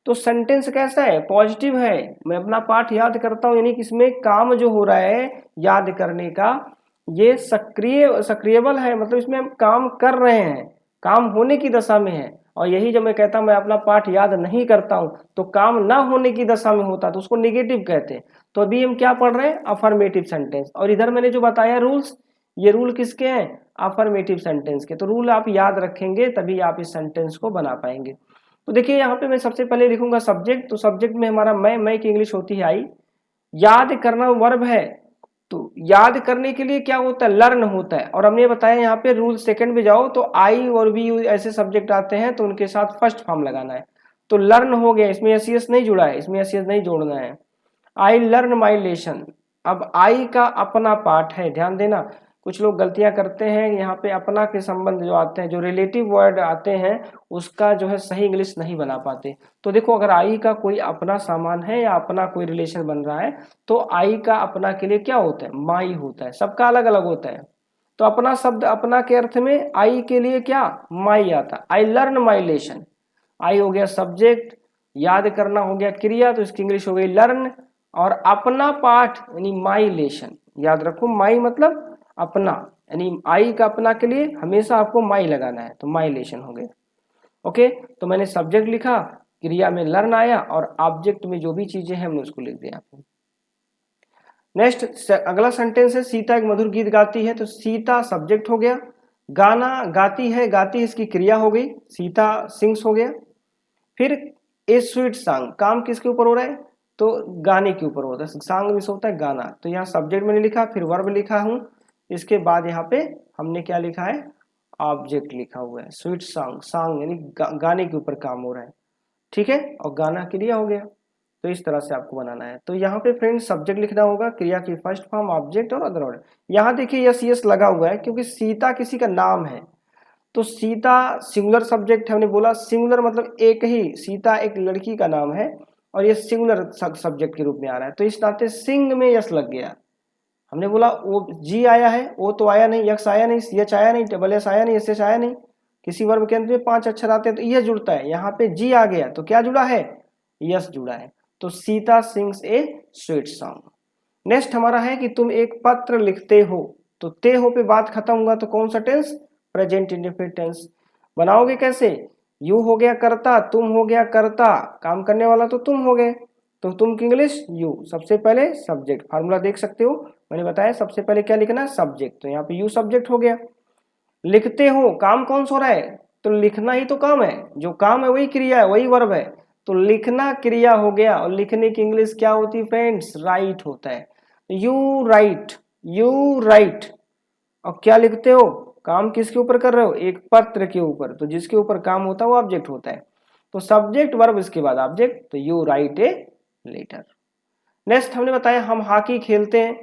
तो सेंटेंस कैसा है, पॉजिटिव है। मैं अपना पाठ याद करता हूँ, यानी कि इसमें काम जो हो रहा है याद करने का, ये सक्रियबल है, मतलब इसमें हम काम कर रहे हैं, काम होने की दशा में है। और यही जब मैं कहता हूं मैं अपना पाठ याद नहीं करता हूं, तो काम ना होने की दशा में होता, तो उसको नेगेटिव कहते हैं। तो अभी हम क्या पढ़ रहे हैं, अफर्मेटिव सेंटेंस। और इधर मैंने जो बताया रूल्स, ये रूल किसके हैं, अफर्मेटिव सेंटेंस के। तो रूल आप याद रखेंगे तभी आप इस सेंटेंस को बना पाएंगे। तो देखिए यहाँ पे मैं सबसे पहले लिखूंगा सब्जेक्ट। तो सब्जेक्ट में हमारा मैं की इंग्लिश होती है आई। याद करना वर्ब है, तो याद करने के लिए क्या होता है, लर्न होता है। और हमने बताया यहाँ पे रूल सेकंड में जाओ तो आई और वी ऐसे सब्जेक्ट आते हैं, तो उनके साथ फर्स्ट फॉर्म लगाना है। तो लर्न हो गया, इसमें एस नहीं जुड़ा है, इसमें एस नहीं जोड़ना है। I learn my lesson. अब आई का अपना पार्ट है, ध्यान देना। कुछ लोग गलतियां करते हैं, यहाँ पे अपना के संबंध जो आते हैं, जो रिलेटिव वर्ड आते हैं, उसका जो है सही इंग्लिश नहीं बना पाते। तो देखो अगर आई का कोई अपना सामान है या अपना कोई रिलेशन बन रहा है, तो आई का अपना के लिए क्या होता है, माई होता है। सबका अलग अलग होता है। तो अपना शब्द अपना के अर्थ में आई के लिए क्या, माई आता है। I learn my lesson. आई हो गया सब्जेक्ट, याद करना हो गया क्रिया, तो इसकी इंग्लिश हो गई लर्न। और अपना पाठ यानी माई लेसन, याद रखो माई मतलब अपना, यानी आई का अपना के लिए हमेशा आपको माई लगाना है, तो माई लेसन हो गया। ओके, तो मैंने सब्जेक्ट लिखा, क्रिया में लर्न आया, और ऑब्जेक्ट में जो भी चीजें हैं हमने उसको लिख दिया। नेक्स्ट अगला सेंटेंस है, सीता एक मधुर गीत गाती है। तो सीता सब्जेक्ट हो गया, गाना गाती है, गाती है इसकी क्रिया हो गई, सीता सिंग्स हो गया। फिर ए स्वीट सॉन्ग, काम किसके ऊपर हो रहा है, तो गाने के ऊपर होता है, सॉन्ग मिस होता है गाना। तो यहाँ सब्जेक्ट मैंने लिखा, फिर वर्ब लिखा हूँ, इसके बाद यहाँ पे हमने क्या लिखा है, ऑब्जेक्ट लिखा हुआ है। स्वीट सॉन्ग, सॉन्ग यानी गाने के ऊपर काम हो रहा है, ठीक है, और गाना क्रिया हो गया। तो इस तरह से आपको बनाना है। तो यहाँ पे फ्रेंड्स सब्जेक्ट लिखना होगा, क्रिया की फर्स्ट फॉर्म, ऑब्जेक्ट और अदर ऑर्डर। यहाँ देखिए यस यस लगा हुआ है क्योंकि सीता किसी का नाम है। तो सीता सिंगुलर सब्जेक्ट है, हमने बोला सिंगुलर मतलब एक ही, सीता एक लड़की का नाम है, और ये सिंगुलर सब्जेक्ट के रूप में आ रहा है। तो इस नाते सिंग में यस लग गया। हमने बोला ओ जी आया है, ओ तो आया नहीं, यक्स आया नहीं, सी एच आया नहीं, डबल एस आया नहीं, एस एच आया नहीं। किसी वर्ब के अंत में 5 अक्षर आते हैं तो यह जुड़ता है। यहाँ पे जी आ गया तो क्या जुड़ा है, यस जुड़ा है। तो सीता सिंग्स ए स्वीट सॉन्ग। नेक्स्ट हमारा है कि तुम एक पत्र लिखते हो। तो ते हो पे बात खत्म हुआ, तो कौन सा टेंस, प्रेजेंट इंडेफिनिट टेंस। बनाओगे कैसे, यू हो गया करता, तुम हो गया करता, काम करने वाला तो तुम हो गए, तो तुम की इंग्लिश यू। सबसे पहले सब्जेक्ट, फार्मूला देख सकते हो, मैंने बताया सबसे पहले क्या लिखना है, सब्जेक्ट। तो यहाँ पे यू सब्जेक्ट हो गया। लिखते हो, काम कौन सा हो रहा है, तो लिखना ही तो काम है, जो काम है वही क्रिया है, वही वर्ब है। तो लिखना क्रिया हो गया, और लिखने की इंग्लिश क्या होती है फ्रेंड्स, राइट होता है। You right, you right. और क्या लिखते हो, काम किसके ऊपर कर रहे हो, एक पत्र के ऊपर। तो जिसके ऊपर काम होता है वो ऑब्जेक्ट होता है। तो सब्जेक्ट वर्ब इसके बाद ऑब्जेक्ट, तो you write a letter. Next हमने बताया हम हॉकी खेलते हैं।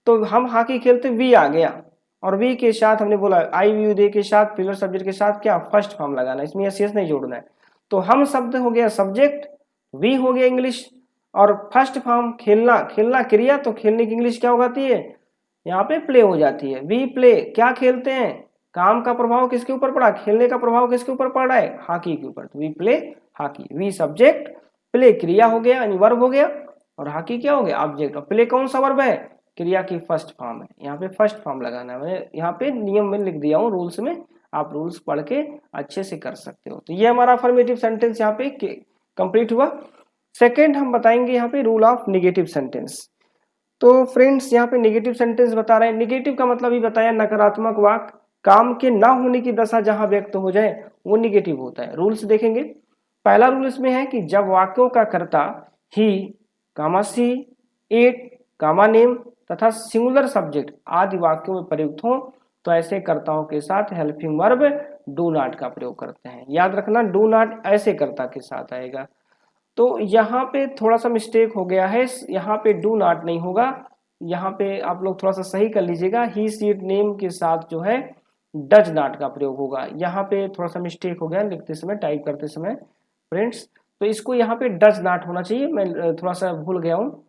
तो हम हॉकी खेलते, वी आ गया, और वी के साथ हमने बोला आई वी दे के साथ प्लूरल सब्जेक्ट के साथ क्या फर्स्ट फॉर्म लगाना है, इसमें एस नहीं जोड़ना है। तो हम शब्द हो गया सब्जेक्ट, वी हो गया इंग्लिश, और फर्स्ट फॉर्म खेलना, खेलना क्रिया, तो खेलने की इंग्लिश क्या हो जाती है, यहाँ पे प्ले हो जाती है। वी प्ले, क्या खेलते हैं, काम का प्रभाव किसके ऊपर पड़ा, खेलने का प्रभाव किसके ऊपर पड़ रहा है, हॉकी के ऊपर। तो we play hockey, we subject, play क्रिया हो गया यानी वर्ब हो गया, और हॉकी क्या हो गया ऑब्जेक्ट। और प्ले कौन सा वर्ब है, क्रिया की फर्स्ट फॉर्म है, यहाँ पे फर्स्ट फॉर्म लगाना है। मैं यहाँ पे नियम में लिख दिया हूँ रूल्स में, आप रूल्स पढ़ के अच्छे से कर सकते हो। तो ये हमारा अफर्मेटिव सेंटेंस यहाँ पे कंप्लीट हुआ। सेकेंड हम बताएंगे यहाँ पे रूल ऑफ निगेटिव सेंटेंस। तो फ्रेंड्स यहाँ पे निगेटिव सेंटेंस बता रहे हैं। निगेटिव का मतलब ही बताया, नकारात्मक वाक्य, काम के ना होने की दशा जहां व्यक्त हो जाए वो निगेटिव होता है। रूल्स देखेंगे। पहला रूल इसमें है कि जब वाक्यों का कर्ता ही, कामा सी, इट, कामा नेम तथा सिंगुलर सब्जेक्ट आदि वाक्यों में प्रयुक्त हो, तो ऐसे कर्ताओं के साथ हेल्पिंग वर्ब डू नॉट का प्रयोग करते हैं। याद रखना डू नॉट ऐसे कर्ता के साथ आएगा। तो यहाँ पे थोड़ा सा मिस्टेक हो गया है, यहाँ पे डू नॉट नहीं होगा, यहाँ पे आप लोग थोड़ा सा सही कर लीजिएगा। ही सीट नेम के साथ जो है डज नॉट का प्रयोग होगा। यहाँ पे थोड़ा सा मिस्टेक हो गया लिखते समय, टाइप करते समय फ्रेंड्स। तो इसको यहाँ पे डज नॉट होना चाहिए, मैं थोड़ा सा भूल गया हूँ।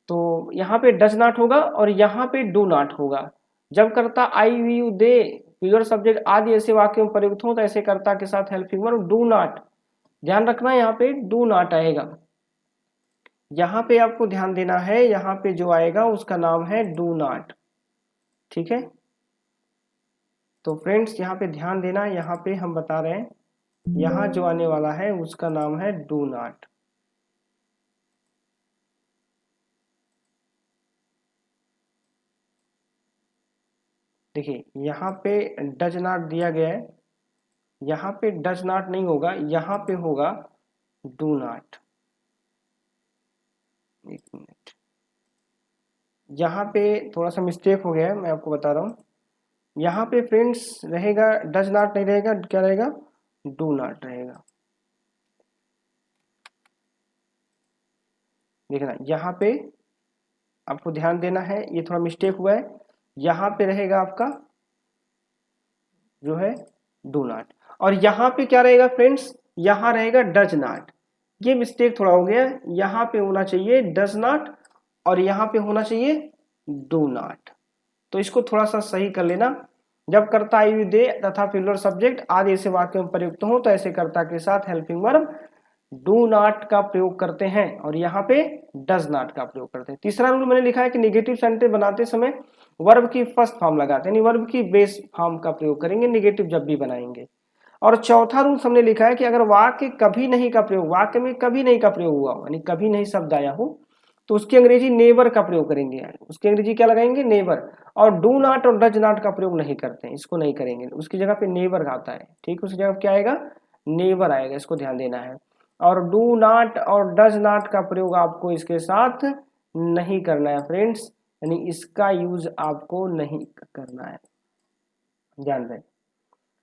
तो यहाँ पे डज नॉट होगा और यहाँ पे डू नॉट होगा। जब करता I we you they future subject आदि ऐसे वाक्य में प्रयुक्त हो तो ऐसे कर्ता के साथ हेल्पिंग वर्ब डू नॉट, ध्यान रखना यहाँ पे डू नॉट आएगा। यहाँ पे आपको ध्यान देना है, यहाँ पे जो आएगा उसका नाम है डू नॉट, ठीक है। तो फ्रेंड्स यहाँ पे ध्यान देना, यहाँ पे हम बता रहे हैं यहाँ जो आने वाला है उसका नाम है डू नॉट। देखिए यहाँ पे डज नॉट दिया गया है, यहाँ पे डज नॉट नहीं होगा, यहाँ पे होगा डू नॉट। एक मिनट, यहाँ पे थोड़ा सा मिस्टेक हो गया है, मैं आपको बता रहा हूँ। यहाँ पे फ्रेंड्स रहेगा डज नॉट नहीं रहेगा, क्या रहेगा डू नॉट रहेगा। देखना यहाँ पे आपको ध्यान देना है, ये थोड़ा मिस्टेक हुआ है। यहाँ पे रहेगा आपका जो है डू नॉट, और यहाँ पे क्या रहेगा फ्रेंड्स, यहाँ रहेगा डज नॉट। ये मिस्टेक थोड़ा हो गया, यहाँ पे होना चाहिए डज नॉट और यहाँ पे होना चाहिए डू नॉट। तो इसको थोड़ा सा सही कर लेना। जब कर्ता आयु दे तथा फ्यूचर सब्जेक्ट आदि ऐसे वाक्य में प्रयुक्त हो तो ऐसे कर्ता के साथ हेल्पिंग वर्ब डू नॉट का प्रयोग करते हैं और यहाँ पे डज नॉट का प्रयोग करते हैं। तीसरा रूल मैंने लिखा है कि निगेटिव सेंटेंस बनाते समय वर्ब की फर्स्ट फॉर्म लगाते हैं, यानी वर्ब की बेस फॉर्म का प्रयोग करेंगे निगेटिव जब भी बनाएंगे। और चौथा रूल हमने लिखा है कि अगर वाक्य कभी नहीं का प्रयोग, वाक्य में कभी नहीं का प्रयोग हुआ यानी कभी नहीं शब्द आया हो तो उसकी अंग्रेजी नेवर का प्रयोग करेंगे, उसकी अंग्रेजी क्या लगाएंगे नेवर। और डू नॉट और डज नॉट का प्रयोग नहीं करते हैं, इसको नहीं करेंगे, उसकी जगह पे नेवर आता है, ठीक, उसकी जगह क्या आएगा नेवर आएगा, इसको ध्यान देना है। और डू नॉट और डज नॉट का प्रयोग आपको इसके साथ नहीं करना है फ्रेंड्स, यानी इसका यूज आपको नहीं करना है, ध्यान रहे,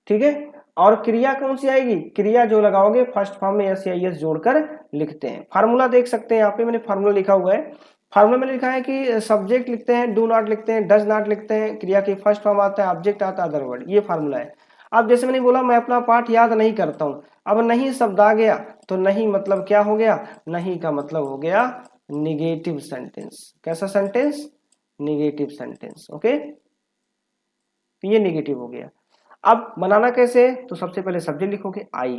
ठीक है। और क्रिया कौन सी आएगी, क्रिया जो लगाओगे फर्स्ट फॉर्म में एस या एस जोड़कर लिखते हैं। फार्मूला देख सकते हैं यहाँ पे मैंने फार्मूला लिखा हुआ है। फार्मूला में लिखा है कि सब्जेक्ट लिखते हैं, डू नॉट लिखते हैं, डज नॉट लिखते हैं, क्रिया की फर्स्ट फॉर्म आता है, ऑब्जेक्ट आता है, अदर वर्ड, ये फार्मूला है। अब जैसे मैंने बोला मैं अपना पाठ याद नहीं करता हूँ, अब नहीं शब्द आ गया तो नहीं मतलब क्या हो गया, नहीं का मतलब हो गया निगेटिव सेंटेंस। कैसा सेंटेंस, निगेटिव सेंटेंस, ओके, तो ये निगेटिव हो गया। अब बनाना कैसे, तो सबसे पहले सब्जेक्ट लिखोगे आई,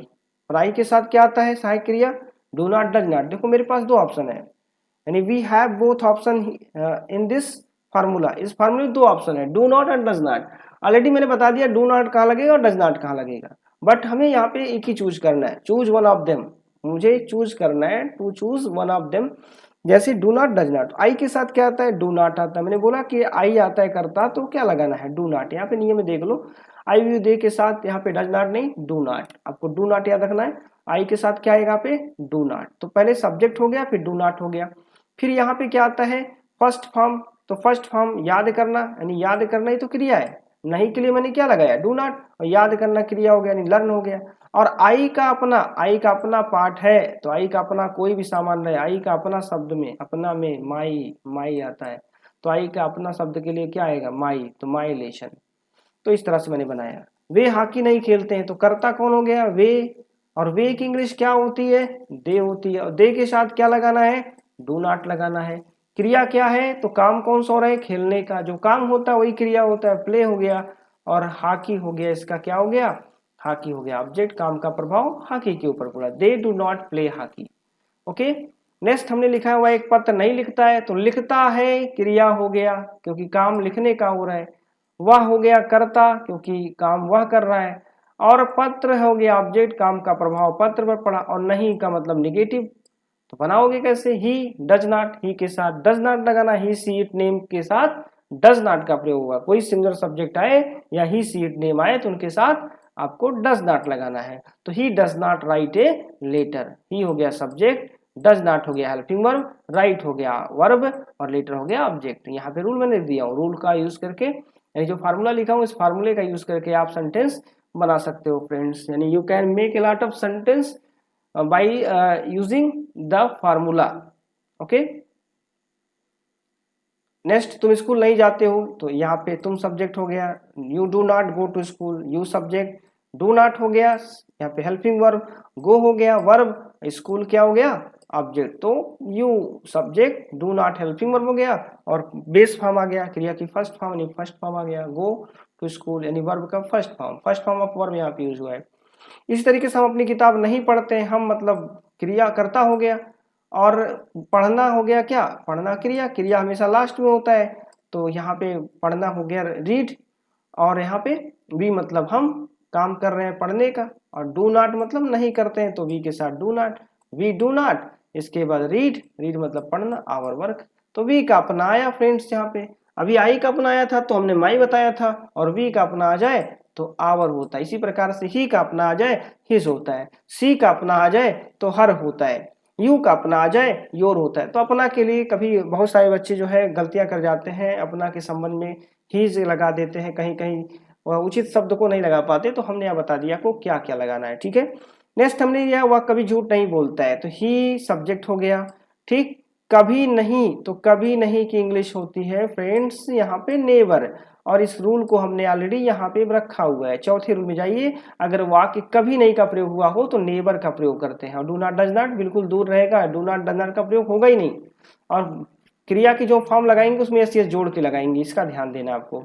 और आई के साथ क्या आता है सहायक क्रिया डू नॉट डज नॉट। देखो मेरे पास दो ऑप्शन है, यानी we have both option in this formula, इस फार्मूले में दो ऑप्शन है do not and does not. Already मैंने बता दिया डू नॉट कहाँ लगेगा और डज नॉट कहाँ लगेगा, बट हमें यहाँ पे एक ही चूज करना है, चूज वन ऑफ देम, मुझे चूज करना है to choose one of them. जैसे do not does not, I के साथ क्या आता है डू नॉट आता है, मैंने बोला कि आई आता है करता तो क्या लगाना है डू नॉट, यहाँ पे नियम में देख लो आई व्यू दे के साथ यहाँ पे डज नॉट नहीं डू नॉट, आपको डू नॉट याद रखना है। आई के साथ क्या आएगा यहाँ पे डू नॉट, तो पहले सब्जेक्ट हो गया फिर डू नॉट हो गया। फिर यहाँ पे क्या आता है फर्स्ट फॉर्म, तो फर्स्ट फॉर्म याद करना, यानी याद करना ही तो क्रिया है, नहीं के लिए मैंने क्या लगाया डू नॉट, और याद करना क्रिया हो गया यानी लर्न हो गया। और आई का अपना पार्ट है, तो आई का अपना कोई भी सामान रहे, आई का अपना शब्द में अपना में माई आता है, तो आई का अपना शब्द के लिए क्या आएगा माई, तो माई लेशन। तो इस तरह से मैंने बनाया। वे हॉकी नहीं खेलते हैं, तो कर्ता कौन हो गया वे, और वे की इंग्लिश क्या होती है दे होती है, और दे के साथ क्या लगाना है डू नॉट लगाना है। क्रिया क्या है, तो काम कौन सा हो रहा है खेलने का, जो काम होता है वही क्रिया होता है, प्ले हो गया, और हॉकी हो गया, इसका क्या हो गया हॉकी हो गया, ऑब्जेक्ट काम का प्रभाव हॉकी के ऊपर पड़ा, they do not play hockey, okay. Next हमने लिखा हुआ एक पत्र नहीं लिखता है, तो लिखता है क्रिया हो गया क्योंकि काम लिखने का हो रहा है, वह हो गया कर्ता क्योंकि काम वह कर रहा है, और पत्र हो गया ऑब्जेक्ट काम का प्रभाव पत्र पर पड़ा, और नहीं का मतलब निगेटिव। तो बनाओगे कैसे, ही डज नॉट, ही के साथ डज नॉट लगाना, ही सी इट नेम के साथ डज नॉट का प्रयोग होगा, कोई सिंगल सब्जेक्ट आए या ही सी इट नेम आए तो उनके साथ आपको डज नॉट लगाना है। तो he does not write a letter, he हो गया सब्जेक्ट, डज नॉट हो गया हेल्पिंग वर्ब, राइट हो गया वर्ब, और लेटर हो गया ऑब्जेक्ट। यहाँ पे रूल मैंने दिया हूँ, रूल का यूज करके यानी जो फार्मूला लिखा हूँ इस फार्मूले का यूज करके आप सेंटेंस बना सकते हो फ्रेंड्स, यानी you can make a lot of sentence by using the formula, okay. Next तुम स्कूल नहीं जाते हो, तो यहाँ पे तुम सब्जेक्ट हो गया, you do not go to school, you subject, do not हो गया यहाँ पे हेल्पिंग वर्ब, गो हो गया वर्ब, स्कूल क्या हो गया ऑब्जेक्ट, तो you subject do not helping verb हो गया, और बेस फॉर्म आ गया क्रिया की फर्स्ट फॉर्म आ गया, गो टू स्कूल, यानी वर्ब का फर्स्ट फॉर्म ऑफ वर्ब यहाँ पे यूज हुआ है। इसी तरीके से हम अपनी किताब नहीं पढ़ते हैं, हम मतलब क्रिया कर्ता हो गया, और पढ़ना हो गया क्या, पढ़ना क्रिया, क्रिया हमेशा लास्ट में होता है, तो यहाँ पे पढ़ना हो गया रीड, और यहाँ पे वी मतलब हम काम कर रहे हैं पढ़ने का, और डू नॉट मतलब नहीं करते हैं, तो वी के साथ do not, we do not. इसके बाद रीड, रीड मतलब पढ़ना, आवर वर्क। तो वी का अपना आया फ्रेंड्स, यहाँ पे अभी आई का अपना आया था तो हमने माई बताया था, और वी का अपना आ जाए तो आवर होता है। इसी प्रकार से ही का अपना आ जाए हिज होता है, सी का अपना आ जाए तो हर होता है, यू का अपना आ जाए योर होता है। तो अपना के लिए कभी बहुत सारे बच्चे जो है गलतियां कर जाते हैं, अपना के संबंध में हीज लगा देते हैं, कहीं कहीं वह उचित शब्द को नहीं लगा पाते, तो हमने यहाँ बता दिया को क्या क्या लगाना है। ठीक है, नेक्स्ट हमने यह वह कभी झूठ नहीं बोलता है, तो ही सब्जेक्ट हो गया। ठीक, कभी नहीं, तो कभी नहीं की इंग्लिश होती है फ्रेंड्स यहाँ पे नेवर, और इस रूल को हमने ऑलरेडी यहाँ पे रखा हुआ है। चौथे रूल में जाइए, अगर वाक्य कभी नहीं का प्रयोग हुआ हो तो नेवर का प्रयोग करते हैं, और डू नॉट डज नॉट बिल्कुल दूर रहेगा, डू नॉट डज नॉट का प्रयोग होगा ही नहीं, और क्रिया की जो फॉर्म लगाएंगे उसमें एस जोड़ के लगाएंगे, इसका ध्यान देना आपको।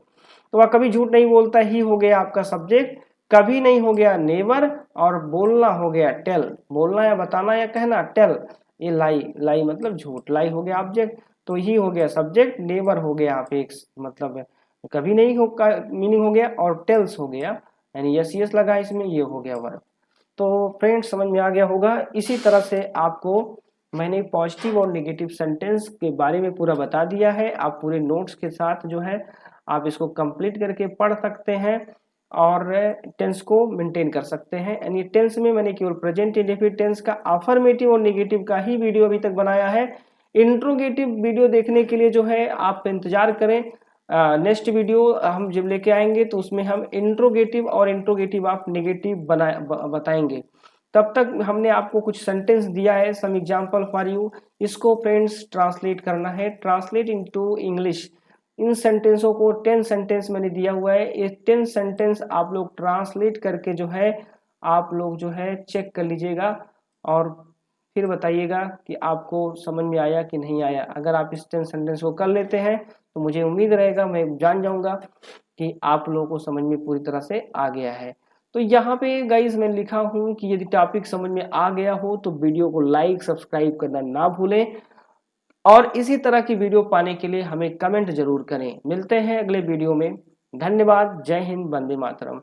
तो वह कभी झूठ नहीं बोलता ही हो गया आपका सब्जेक्ट, कभी नहीं हो गया नेवर, और बोलना हो गया टेल, बोलना या बताना या कहना टेल, ये लाई, लाई मतलब झूठ, लाई हो गया ऑब्जेक्ट, तो ही हो गया सब्जेक्ट, नेवर हो गया यहाँ पे एक मतलब कभी नहीं हो का मीनिंग हो गया, और टेल्स हो गया, यानी यस यस लगा इसमें, ये हो गया वर्ब। तो फ्रेंड्स समझ में आ गया होगा। इसी तरह से आपको मैंने पॉजिटिव और नेगेटिव सेंटेंस के बारे में पूरा बता दिया है, आप पूरे नोट्स के साथ जो है आप इसको कंप्लीट करके पढ़ सकते हैं, और टेंस को मेंटेन कर सकते हैं। यानी टेंस में मैंने केवल प्रेजेंट इंडेफिनिट टेंस का अफर्मेटिव और नेगेटिव का ही वीडियो अभी तक बनाया है। इंट्रोगेटिव वीडियो देखने के लिए जो है आप इंतजार करें, नेक्स्ट वीडियो हम जब लेके आएंगे तो उसमें हम इंट्रोगेटिव और इंट्रोगेटिव ऑफ नेगेटिव बताएंगे। तब तक हमने आपको कुछ सेंटेंस दिया है, सम एग्जांपल फॉर यू, इसको फ्रेंड्स ट्रांसलेट करना है, ट्रांसलेट इनटू इंग्लिश। इन सेंटेंसों को 10 सेंटेंस मैंने दिया हुआ है, ये 10 सेंटेंस आप लोग ट्रांसलेट करके जो है आप लोग जो है चेक कर लीजिएगा, और फिर बताइएगा कि आपको समझ में आया कि नहीं आया। अगर आप इस 10 सेंटेंस को कर लेते हैं तो मुझे उम्मीद रहेगा, मैं जान जाऊंगा कि आप लोगों को समझ में पूरी तरह से आ गया है। तो यहाँ पे गाइज मैं लिखा हूँ कि यदि टॉपिक समझ में आ गया हो तो वीडियो को लाइक सब्सक्राइब करना ना भूलें, और इसी तरह की वीडियो पाने के लिए हमें कमेंट जरूर करें। मिलते हैं अगले वीडियो में, धन्यवाद, जय हिंद, वंदे मातरम।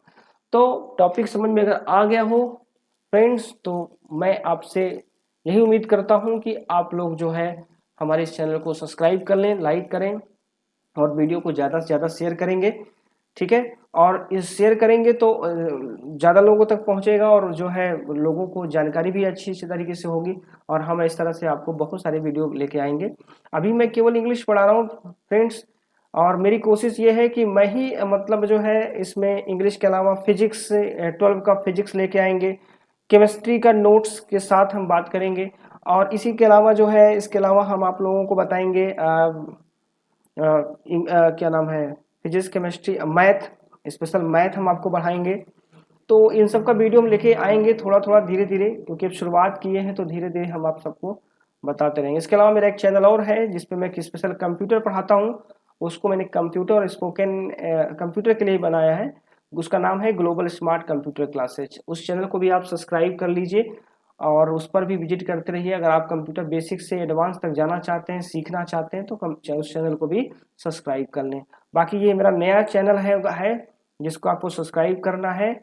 तो टॉपिक समझ में अगर आ गया हो फ्रेंड्स, तो मैं आपसे यही उम्मीद करता हूं कि आप लोग जो है हमारे इस चैनल को सब्सक्राइब कर लें, लाइक करें, और वीडियो को ज़्यादा से ज़्यादा शेयर करेंगे। ठीक है, और इस शेयर करेंगे तो ज़्यादा लोगों तक पहुंचेगा, और जो है लोगों को जानकारी भी अच्छी तरीके से होगी, और हम इस तरह से आपको बहुत सारे वीडियो लेके आएंगे। अभी मैं केवल इंग्लिश पढ़ा रहा हूँ फ्रेंड्स, और मेरी कोशिश ये है कि मैं ही मतलब जो है इसमें इंग्लिश के अलावा फिजिक्स 12 का फिजिक्स लेके आएंगे, केमिस्ट्री का नोट्स के साथ हम बात करेंगे, और इसी के अलावा जो है इसके अलावा हम आप लोगों को बताएंगे क्या नाम है, physics, chemistry, math, special math हम आपको बढ़ाएंगे। तो इन सब का वीडियो हम लेके आएंगे थोड़ा थोड़ा धीरे धीरे, क्योंकि अब शुरुआत किए हैं तो धीरे धीरे हम आप सबको बताते रहेंगे। इसके अलावा मेरा एक चैनल और है जिसपे मैं स्पेशल कंप्यूटर पढ़ाता हूँ, उसको मैंने कंप्यूटर और स्पोकन कंप्यूटर के लिए बनाया है, उसका नाम है ग्लोबल स्मार्ट कंप्यूटर क्लासेज। उस चैनल को भी आप सब्सक्राइब कर लीजिए, और उस पर भी विजिट करते रहिए। अगर आप कंप्यूटर बेसिक से एडवांस तक जाना चाहते हैं, सीखना चाहते हैं, तो उस चैनल को भी सब्सक्राइब कर लें। बाकी ये मेरा नया चैनल है जिसको आपको सब्सक्राइब करना है।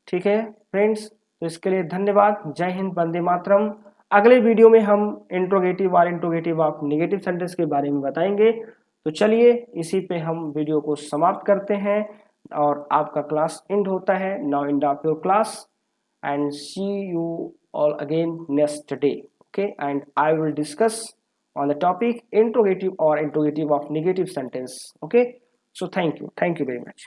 ठीक है फ्रेंड्स, तो इसके लिए धन्यवाद, जय हिंद, वंदे मातरम। अगले वीडियो में हम इंट्रोगेटिव और इंट्रोगेटिव ऑफ नेगेटिव सेंटेंस के बारे में बताएंगे। तो चलिए इसी पे हम वीडियो को समाप्त करते हैं, और आपका क्लास एंड होता है। Now end of your class, and see you all again next day. Okay, and I will discuss on the topic interrogative or interrogative of negative sentence. Okay, so thank you very much.